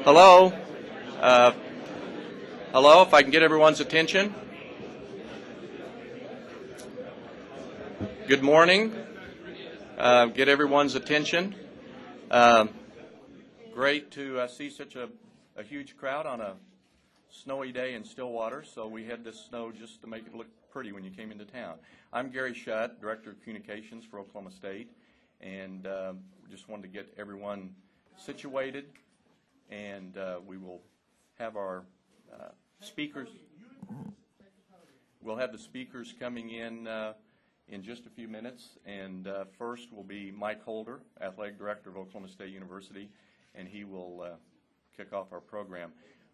Hello? Uh, hello, if I can get everyone's attention. Good morning. Get everyone's attention. Great to see such a huge crowd on a snowy day in Stillwater, so we had this snow just to make it look pretty when you came into town. I'm Gary Shutt, Director of Communications for Oklahoma State, and just wanted to get everyone situated, and we will have our speakers. We'll have the speakers coming in just a few minutes, and first will be Mike Holder, Athletic Director of Oklahoma State University, and he will kick off our program.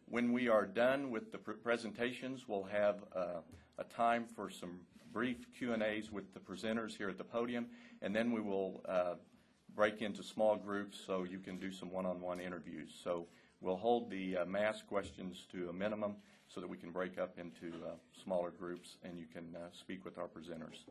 When we are done with the presentations, we'll have a time for some brief Q&As with the presenters here at the podium, and then we will break into small groups so you can do some one-on-one interviews. So we'll hold the mass questions to a minimum so that we can break up into smaller groups and you can speak with our presenters.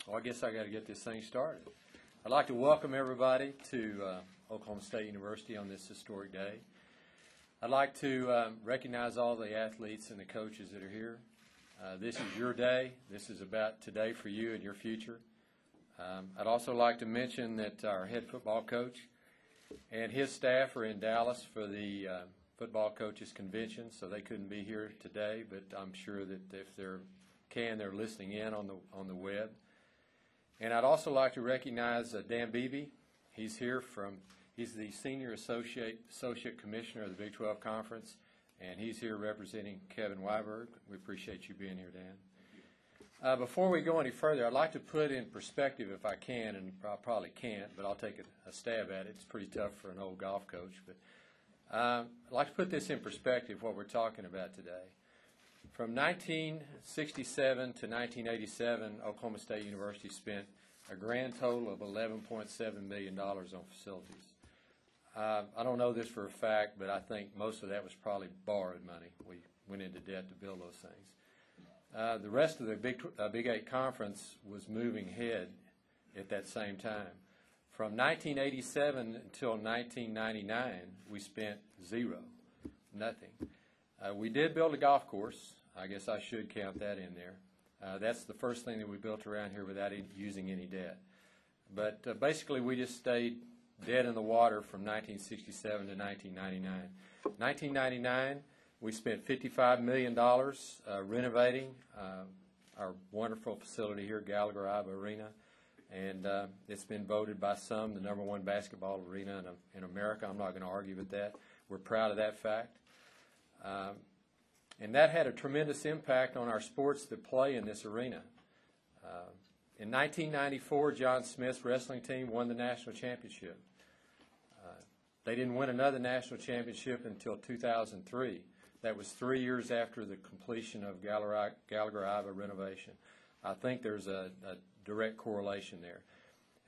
Well, I guess I got to get this thing started. I'd like to welcome everybody to Oklahoma State University on this historic day. I'd like to recognize all the athletes and the coaches that are here. This is your day. This is about today for you and your future. I'd also like to mention that our head football coach and his staff are in Dallas for the football coaches convention, so they couldn't be here today, but I'm sure that if they're listening in on the web. And I'd also like to recognize Dan Beebe. He's the Senior Associate Commissioner of the Big 12 Conference, and he's here representing Kevin Weiberg. We appreciate you being here, Dan. Before we go any further, I'd like to put in perspective, if I can, and I probably can't, but I'll take a stab at it. It's pretty tough for an old golf coach. But I'd like to put this in perspective, what we're talking about today. From 1967 to 1987, Oklahoma State University spent a grand total of $11.7 million on facilities. I don't know this for a fact, but I think most of that was probably borrowed money. We went into debt to build those things. The rest of the Big 8 Conference was moving ahead at that same time. From 1987 until 1999, we spent zero, nothing. We did build a golf course. I guess I should count that in there. That's the first thing that we built around here without using any debt. But basically, we just stayed dead in the water from 1967 to 1999. 1999, we spent $55 million renovating our wonderful facility here, Gallagher-Iba Arena. And it's been voted by some the #1 basketball arena in America. I'm not going to argue with that. We're proud of that fact. And that had a tremendous impact on our sports that play in this arena. In 1994, John Smith's wrestling team won the national championship. They didn't win another national championship until 2003. That was 3 years after the completion of Gallagher-Iba renovation. I think there's a direct correlation there.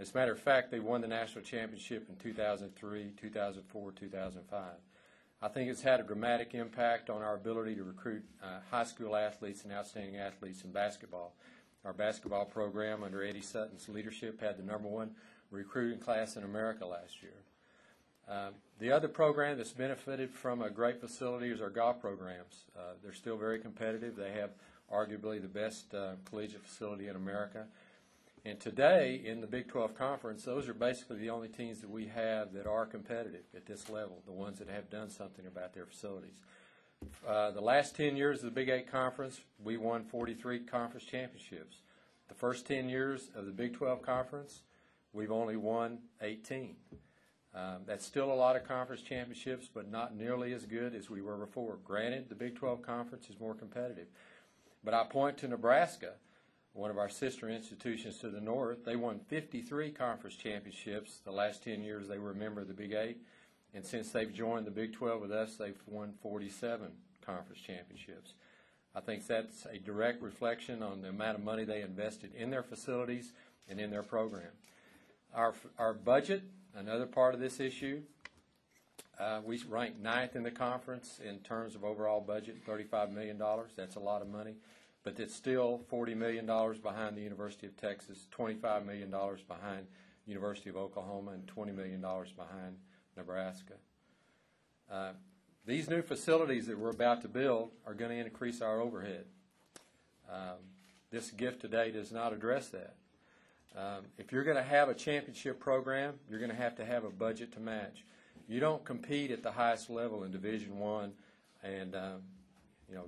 As a matter of fact, they won the national championship in 2003, 2004, 2005. I think it's had a dramatic impact on our ability to recruit high school athletes and outstanding athletes in basketball. Our basketball program under Eddie Sutton's leadership had the #1 recruiting class in America last year. The other program that's benefited from a great facility is our golf programs. They're still very competitive. They have arguably the best collegiate facility in America. And today, in the Big 12 Conference, those are basically the only teams that we have that are competitive at this level, the ones that have done something about their facilities. The last 10 years of the Big 8 Conference, we won 43 conference championships. The first 10 years of the Big 12 Conference, we've only won 18. That's still a lot of conference championships, but not nearly as good as we were before. Granted, the Big 12 Conference is more competitive. But I point to Nebraska, one of our sister institutions to the north. They won 53 conference championships the last 10 years they were a member of the Big 8. And since they've joined the Big 12 with us, they've won 47 conference championships. I think that's a direct reflection on the amount of money they invested in their facilities and in their program. Our budget, another part of this issue, we ranked 9th in the conference in terms of overall budget, $35 million. That's a lot of money. But it's still $40 million behind the University of Texas, $25 million behind University of Oklahoma, and $20 million behind Nebraska. These new facilities that we're about to build are going to increase our overhead. This gift today does not address that. If you're going to have a championship program, you're going to have a budget to match. You don't compete at the highest level in Division I and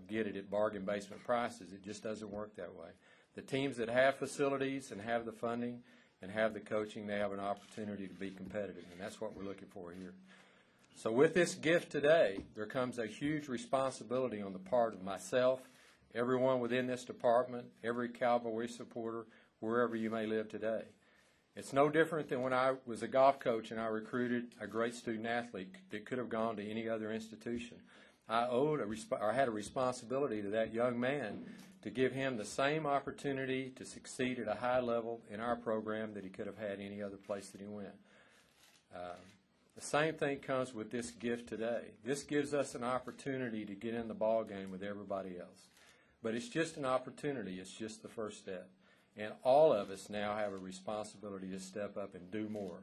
get it at bargain basement prices. It just doesn't work that way. The teams that have facilities and have the funding and have the coaching, they have an opportunity to be competitive, and that's what we're looking for here. So with this gift today, there comes a huge responsibility on the part of myself, everyone within this department, every Cowboy supporter, wherever you may live today. It's no different than when I was a golf coach and I recruited a great student athlete that could have gone to any other institution. I had a responsibility to that young man to give him the same opportunity to succeed at a high level in our program that he could have had any other place that he went. The same thing comes with this gift today. This gives us an opportunity to get in the ball game with everybody else. But it's just an opportunity. It's just the first step. And all of us now have a responsibility to step up and do more.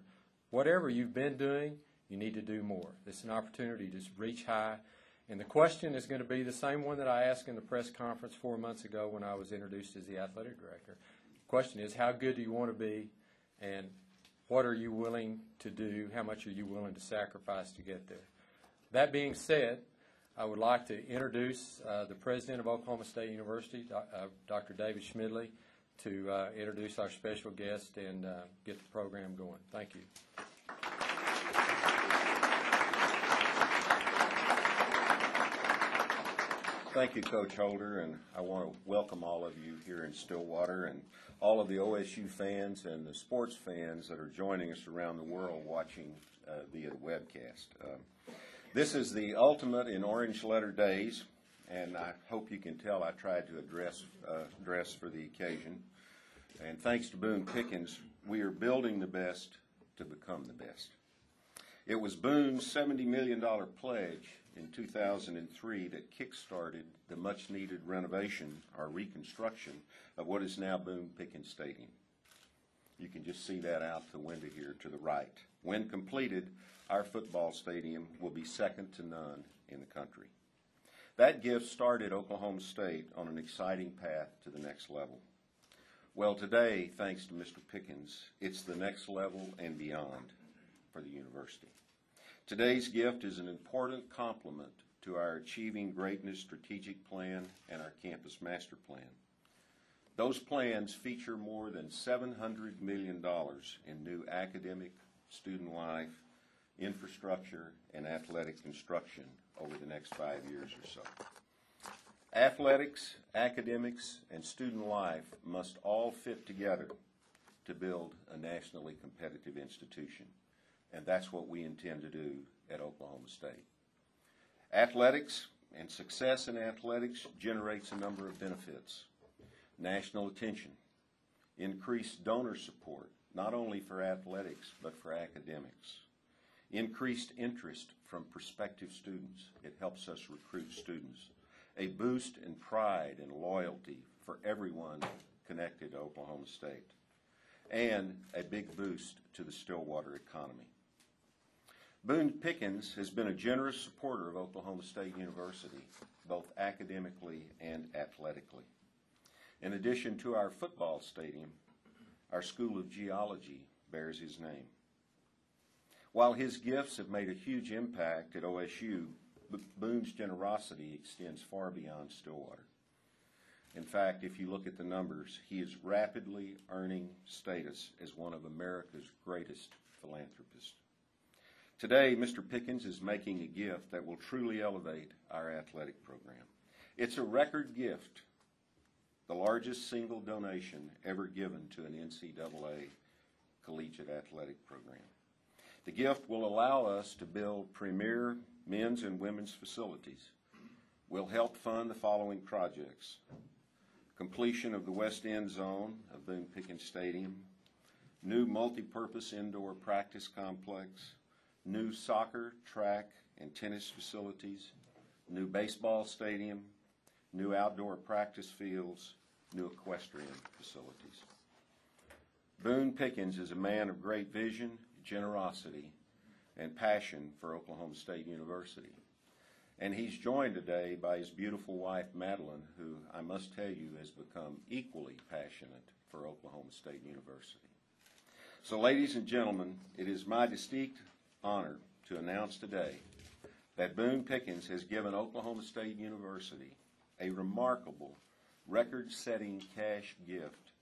Whatever you've been doing, you need to do more. It's an opportunity to reach high. And the question is going to be the same one that I asked in the press conference 4 months ago when I was introduced as the athletic director. The question is, how good do you want to be, and what are you willing to do? How much are you willing to sacrifice to get there? That being said, I would like to introduce the president of Oklahoma State University, Dr. David Schmidley, to introduce our special guest and get the program going. Thank you. Thank you, Coach Holder, and I want to welcome all of you here in Stillwater and all of the OSU fans and the sports fans that are joining us around the world watching via the webcast. This is the ultimate in orange letter days, and I hope you can tell I tried to dress for the occasion. And thanks to Boone Pickens, we are building the best to become the best. It was Boone's $70 million pledge in 2003 that kick-started the much-needed renovation or reconstruction of what is now Boone Pickens Stadium. You can just see that out the window here to the right. When completed, our football stadium will be second to none in the country. That gift started Oklahoma State on an exciting path to the next level. Well, today, thanks to Mr. Pickens, it's the next level and beyond for the university. Today's gift is an important complement to our Achieving Greatness strategic plan and our campus master plan. Those plans feature more than $700 million in new academic, student life, infrastructure, and athletic construction over the next 5 years or so. Athletics, academics, and student life must all fit together to build a nationally competitive institution. And that's what we intend to do at Oklahoma State. Athletics and success in athletics generates a number of benefits. National attention, increased donor support, not only for athletics, but for academics. Increased interest from prospective students. It helps us recruit students. A boost in pride and loyalty for everyone connected to Oklahoma State. And a big boost to the Stillwater economy. Boone Pickens has been a generous supporter of Oklahoma State University, both academically and athletically. In addition to our football stadium, our School of Geology bears his name. While his gifts have made a huge impact at OSU, Boone's generosity extends far beyond Stillwater. In fact, if you look at the numbers, he is rapidly earning status as one of America's greatest philanthropists. Today, Mr. Pickens is making a gift that will truly elevate our athletic program. It's a record gift, the largest single donation ever given to an NCAA collegiate athletic program. The gift will allow us to build premier men's and women's facilities. We'll help fund the following projects: completion of the west end zone of Boone Pickens Stadium, new multi-purpose indoor practice complex, new soccer, track, and tennis facilities, new baseball stadium, new outdoor practice fields, new equestrian facilities. Boone Pickens is a man of great vision, generosity, and passion for Oklahoma State University. And he's joined today by his beautiful wife, Madeline, who I must tell you has become equally passionate for Oklahoma State University. So, ladies and gentlemen, it is my distinct honor to announce today that Boone Pickens has given Oklahoma State University a remarkable, record-setting cash gift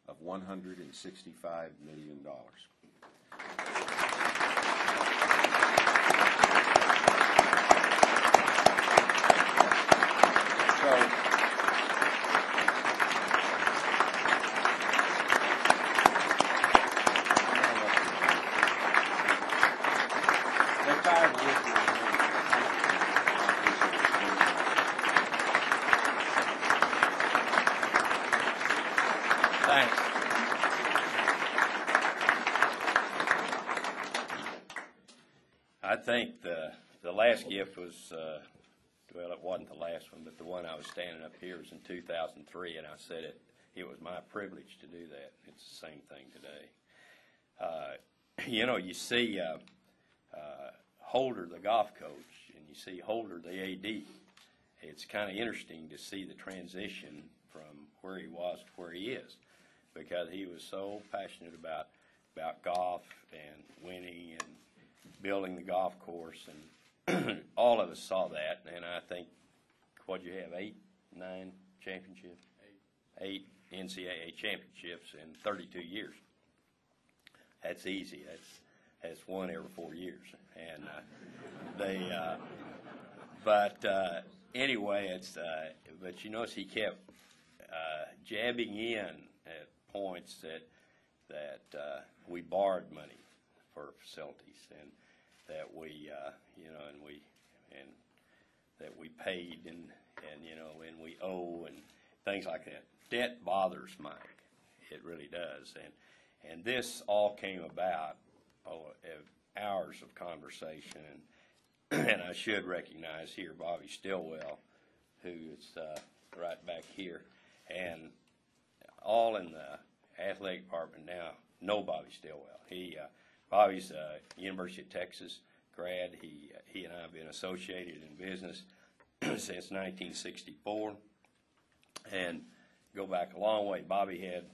of $165 million. Thanks. I think the last gift was, well, it wasn't the last one, but the one I was standing up here was in 2003, and I said it was my privilege to do that. It's the same thing today. You know, you see Holder, the golf coach, and you see Holder, the AD. It's kind of interesting to see the transition from where he was to where he is, because he was so passionate about golf and winning and building the golf course, and all of us saw that. And I think, what do you have, 8, 9 championships? 8 NCAA championships in 32 years. That's easy. That's one every 4 years. And anyway, it's but you notice he kept jabbing in at points that we borrowed money for facilities, and that we and that we paid, and and we owe, and things like that. Debt bothers Mike. It really does. And this all came about hours of conversation, and I should recognize here Bobby Stillwell, who is right back here, and all in the athletic department now know Bobby Stillwell. Bobby's a University of Texas grad. He and I have been associated in business since 1964, and go back a long way. Bobby had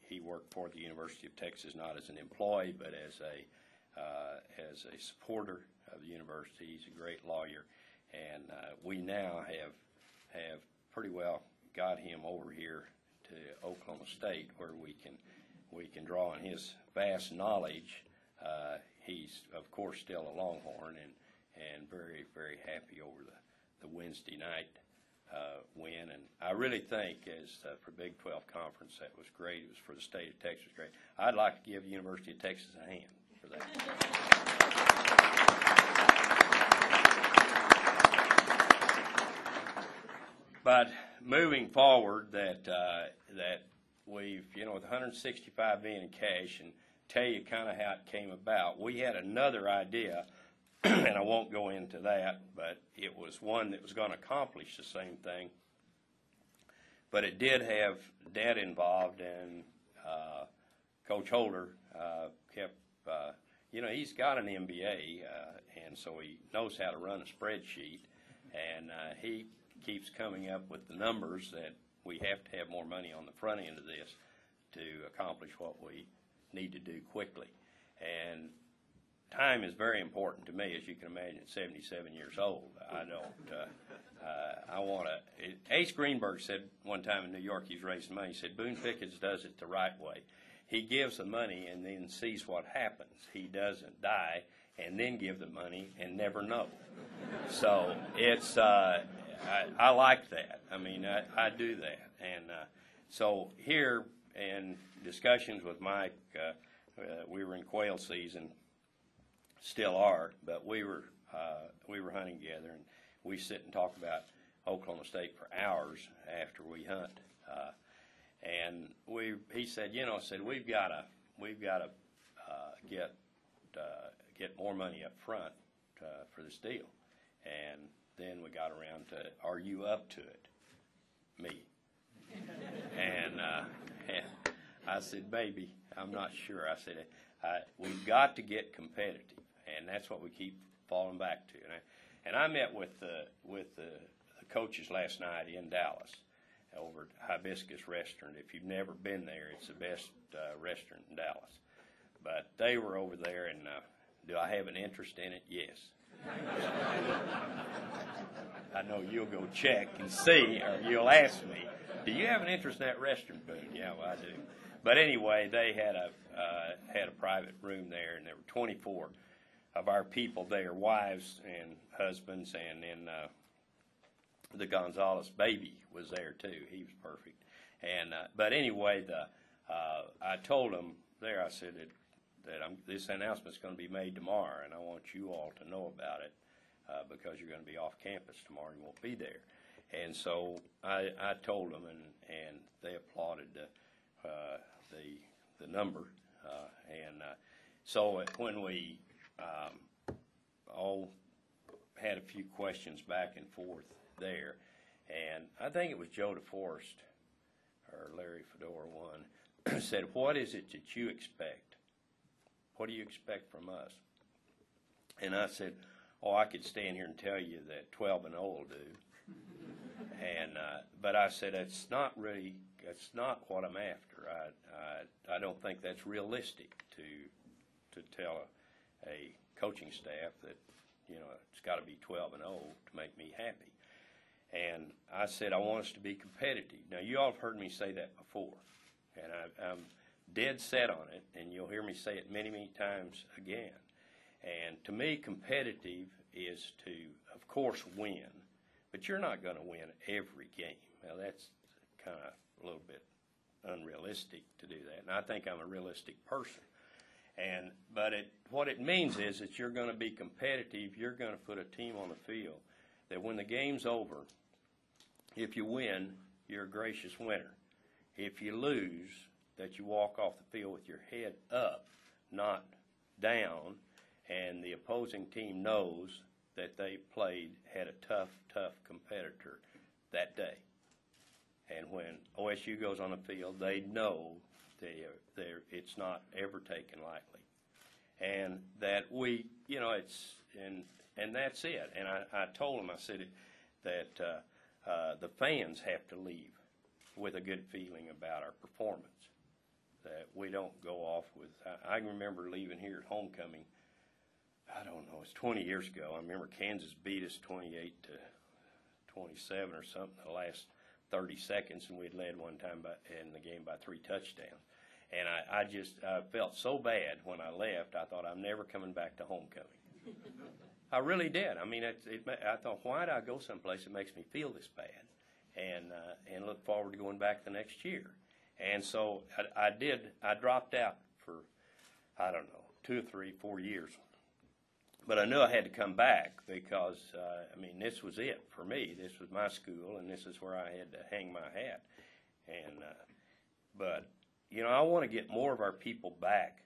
he worked for the University of Texas, not as an employee, but as a supporter of the university. He's a great lawyer, and we now have pretty well got him over here to Oklahoma State, where we can draw on his vast knowledge. He's of course still a Longhorn, and very, very happy over the Wednesday night win. And I really think, as for Big 12 Conference, that was great. It was for the state of Texas, great. I'd like to give the University of Texas a hand for that. But moving forward, that we've, with 165 million in cash, and tell you kind of how it came about. We had another idea, and I won't go into that, but it was one that was going to accomplish the same thing. But it did have debt involved, and Coach Holder kept, he's got an MBA, and so he knows how to run a spreadsheet, and he keeps coming up with the numbers that we have to have more money on the front end of this to accomplish what we need to do quickly. And time is very important to me, as you can imagine, at 77 years old. I don't, I want to, Ace Greenberg said one time in New York, he's raising money, he said, Boone Pickens does it the right way. He gives the money and then sees what happens. He doesn't die and then give the money and never know. So it's, I like that. I mean, I do that. And so here in discussions with Mike, we were in quail season, still are, but we were hunting together, and we sit and talk about Oklahoma State for hours after we hunt. And he said, we've got to get more money up front for this deal. And then we got around to, are you up to it? Me. And I said, baby, I'm not sure. I said, we've got to get competitive, and that's what we keep falling back to. And I met with the coaches last night in Dallas over at Hibiscus Restaurant. If you've never been there, it's the best restaurant in Dallas. But they were over there, and do I have an interest in it? Yes. I know you'll go check and see, or you'll ask me, do you have an interest in that restaurant, Boone? Yeah, well, I do. But anyway, they had a private room there, and there were 24 of our people there, wives and husbands, and then the Gonzalez baby was there too. He was perfect. And but anyway, I told them there, I said that this announcement's going to be made tomorrow, and I want you all to know about it because you're going to be off campus tomorrow and you won't be there. And so I told them, and they applauded the number. So when we all had a few questions back and forth there, and I think it was Joe DeForest or Larry Fedora one said, what is it that you expect? What do you expect from us? And I said, I could stand here and tell you that 12 and 0 will do. And but I said, that's not what I'm after. I don't think that's realistic to tell a coaching staff that it's got to be 12 and 0 to make me happy. And I said, I want us to be competitive. Now, you all have heard me say that before, and I'm dead set on it, and you'll hear me say it many, many times again. And to me, competitive is to, of course, win, but you're not going to win every game. Now, that's kind of a little bit unrealistic to do that, and I think I'm a realistic person. But what it means is that you're going to be competitive. You're going to put a team on the field that when the game's over, if you win, you're a gracious winner. If you lose, that you walk off the field with your head up, not down, and the opposing team knows that they had a tough competitor that day. And when OSU goes on the field, they know it's not ever taken lightly. And that and that's it. And I told them, I said that the fans have to leave with a good feeling about our performance, that we don't go off with, I can remember leaving here at homecoming, I don't know, it's 20 years ago. I remember Kansas beat us 28-27 or something the last 30 seconds, and we'd led one time in the game by 3 touchdowns. And I felt so bad when I left, I thought, I'm never coming back to homecoming. I really did. I mean, I thought, why do I go someplace that makes me feel this bad? And look forward to going back the next year. And so I dropped out for, I don't know, 2 or 3, 4 years. But I knew I had to come back because, this was it for me. This was my school, and this is where I had to hang my hat. And But, you know, I want to get more of our people back,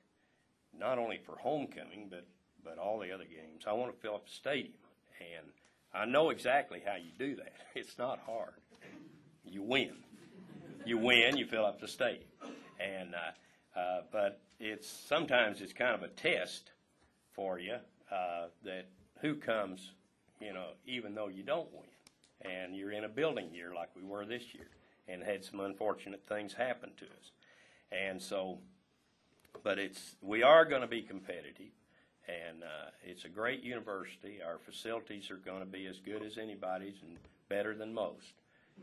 not only for homecoming, but all the other games. I want to fill up the stadium, and I know exactly how you do that. It's not hard. You win. You win, you fill up the stadium. And but sometimes it's kind of a test for you that who comes, you know, even though you don't win. And you're in a building year like we were this year and had some unfortunate things happen to us. And so, but we are going to be competitive, and it's a great university. Our facilities are going to be as good as anybody's and better than most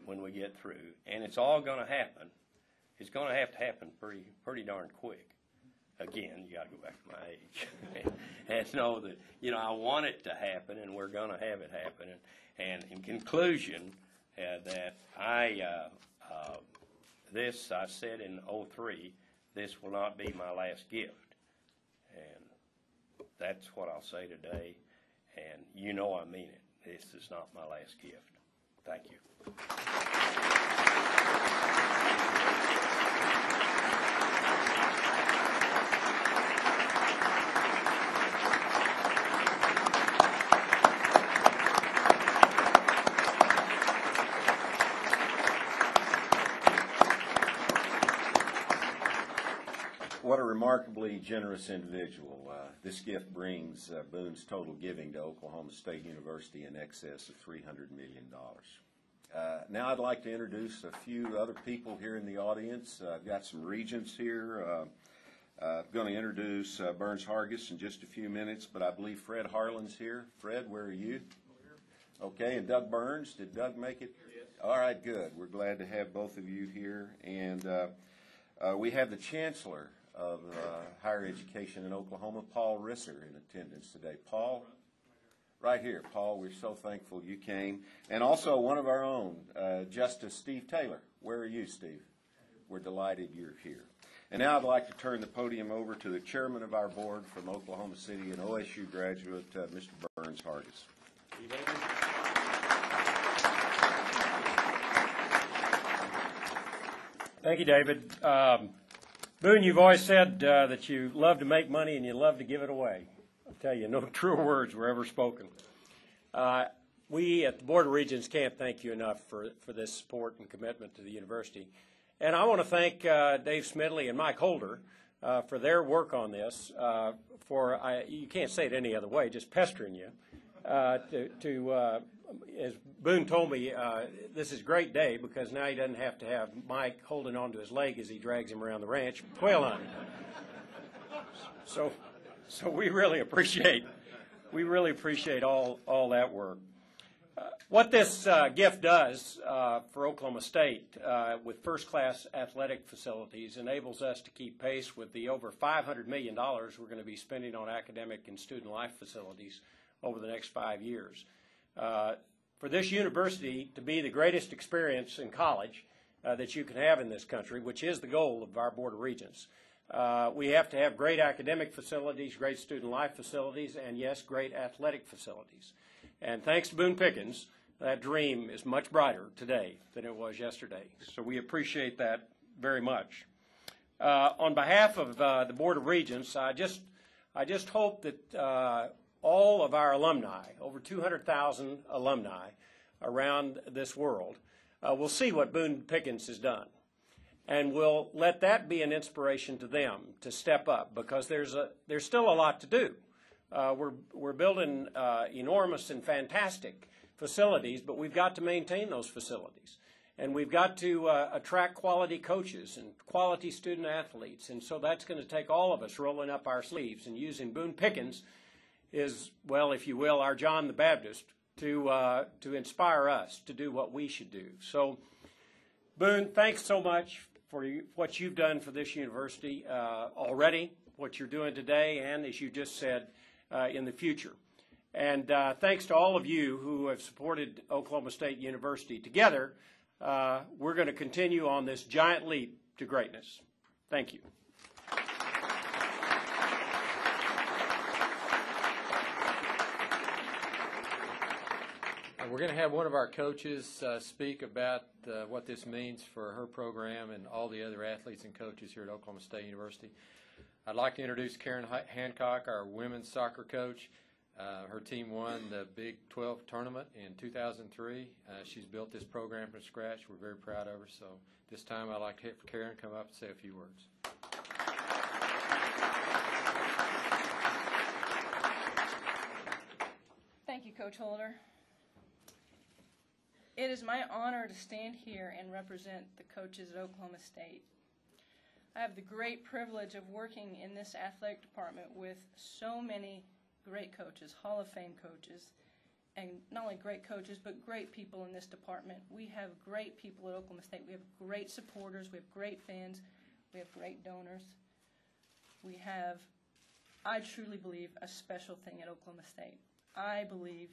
when we get through. And it's all going to happen. It's going to have to happen pretty darn quick. Again, you got to go back to my age and know that, you know, I want it to happen, and we're going to have it happen. And in conclusion, that I said in '03, this will not be my last gift. And that's what I'll say today. And you know I mean it. This is not my last gift. Thank you. What a remarkably generous individual. This gift brings Boone's total giving to Oklahoma State University in excess of $300 million. Now I'd like to introduce a few other people here in the audience. I've got some regents here. I'm going to introduce Burns Hargis in just a few minutes, but I believe Fred Harlan's here. Fred, where are you? Okay, and Doug Burns. Did Doug make it? Yes. All right, good. We're glad to have both of you here. And we have the Chancellor of Higher Education in Oklahoma, Paul Risser, in attendance today. Paul? Right here. Paul, we're so thankful you came. And also one of our own, Justice Steve Taylor. Where are you, Steve? We're delighted you're here. And now I'd like to turn the podium over to the chairman of our board from Oklahoma City, an OSU graduate, Mr. Burns Hargis. Thank you, David. Boone, you've always said that you love to make money and you love to give it away. I'll tell you, no truer words were ever spoken. We at the Board of Regents can't thank you enough for this support and commitment to the university. And I want to thank Dave Smidley and Mike Holder for their work on this, you can't say it any other way, just pestering you as Boone told me, this is a great day because now he doesn't have to have Mike holding onto his leg as he drags him around the ranch quail hunting. So we really appreciate all that work. What this gift does for Oklahoma State with first-class athletic facilities enables us to keep pace with the over $500 million we're going to be spending on academic and student life facilities over the next 5 years. For this university to be the greatest experience in college that you can have in this country, which is the goal of our Board of Regents, we have to have great academic facilities, great student life facilities, and yes, great athletic facilities. And thanks to Boone Pickens, that dream is much brighter today than it was yesterday. So we appreciate that very much. On behalf of the Board of Regents, I just hope that all of our alumni, over 200,000 alumni around this world, will see what Boone Pickens has done. And we'll let that be an inspiration to them to step up because there's still a lot to do. We're building enormous and fantastic facilities, but we've got to maintain those facilities. And we've got to attract quality coaches and quality student athletes. And so that's going to take all of us rolling up our sleeves and using Boone Pickens is, well, if you will, our John the Baptist to inspire us to do what we should do. So, Boone, thanks so much for what you've done for this university already, what you're doing today, and as you just said, in the future. And thanks to all of you who have supported Oklahoma State University. Together, we're going to continue on this giant leap to greatness. Thank you. We're going to have one of our coaches speak about what this means for her program and all the other athletes and coaches here at Oklahoma State University. I'd like to introduce Karen Hancock, our women's soccer coach. Her team won the Big 12 tournament in 2003. She's built this program from scratch. We're very proud of her. So this time I'd like to have Karen come up and say a few words. Thank you, Coach Holder. It is my honor to stand here and represent the coaches at Oklahoma State. I have the great privilege of working in this athletic department with so many great coaches, Hall of Fame coaches, and not only great coaches, but great people in this department. We have great people at Oklahoma State. We have great supporters. We have great fans. We have great donors. We have, I truly believe, a special thing at Oklahoma State. I believe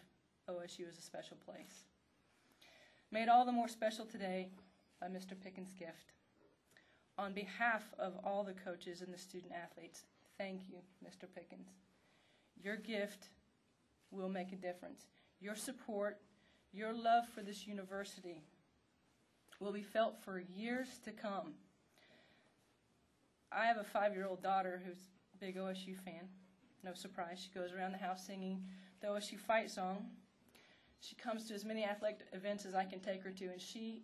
OSU is a special place. Made all the more special today by Mr. Pickens' gift. On behalf of all the coaches and the student athletes, thank you, Mr. Pickens. Your gift will make a difference. Your support, your love for this university will be felt for years to come. I have a 5-year-old daughter who's a big OSU fan. No surprise, she goes around the house singing the OSU fight song. She comes to as many athletic events as I can take her to, and she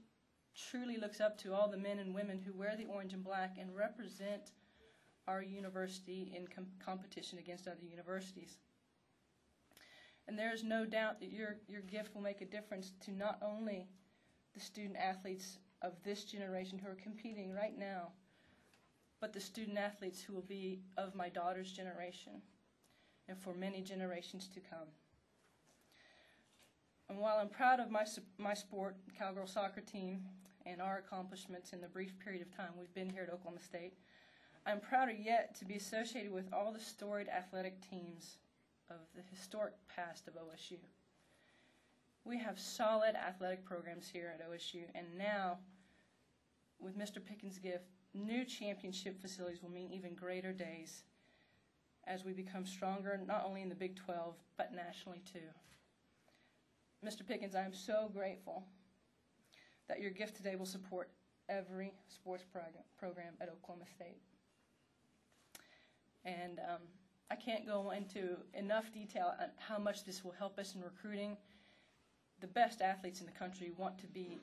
truly looks up to all the men and women who wear the orange and black and represent our university in competition against other universities. And there is no doubt that your gift will make a difference to not only the student athletes of this generation who are competing right now, but the student athletes who will be of my daughter's generation and for many generations to come. And while I'm proud of my sport, Cowgirl soccer team, and our accomplishments in the brief period of time we've been here at Oklahoma State, I'm prouder yet to be associated with all the storied athletic teams of the historic past of OSU. We have solid athletic programs here at OSU, and now, with Mr. Pickens' gift, new championship facilities will mean even greater days as we become stronger, not only in the Big 12, but nationally too. Mr. Pickens, I am so grateful that your gift today will support every sports program at Oklahoma State. And I can't go into enough detail on how much this will help us in recruiting. The best athletes in the country want to be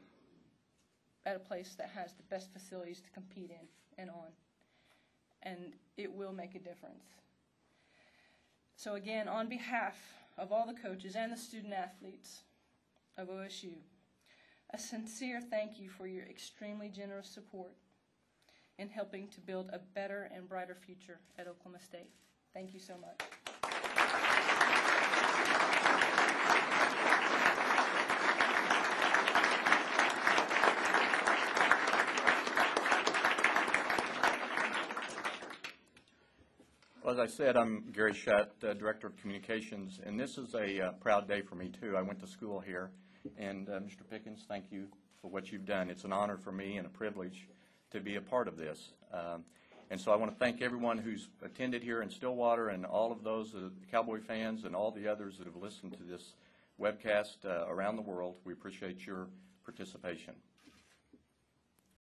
at a place that has the best facilities to compete in and on. And it will make a difference. So again, on behalf of all the coaches and the student athletes of OSU, a sincere thank you for your extremely generous support in helping to build a better and brighter future at Oklahoma State. Thank you so much. Well, as I said, I'm Gary Shutt, Director of Communications, and this is a proud day for me, too. I went to school here, and Mr. Pickens, thank you for what you've done. It's an honor for me and a privilege to be a part of this. And so I want to thank everyone who's attended here in Stillwater and all of those Cowboy fans and all the others that have listened to this webcast around the world. We appreciate your participation.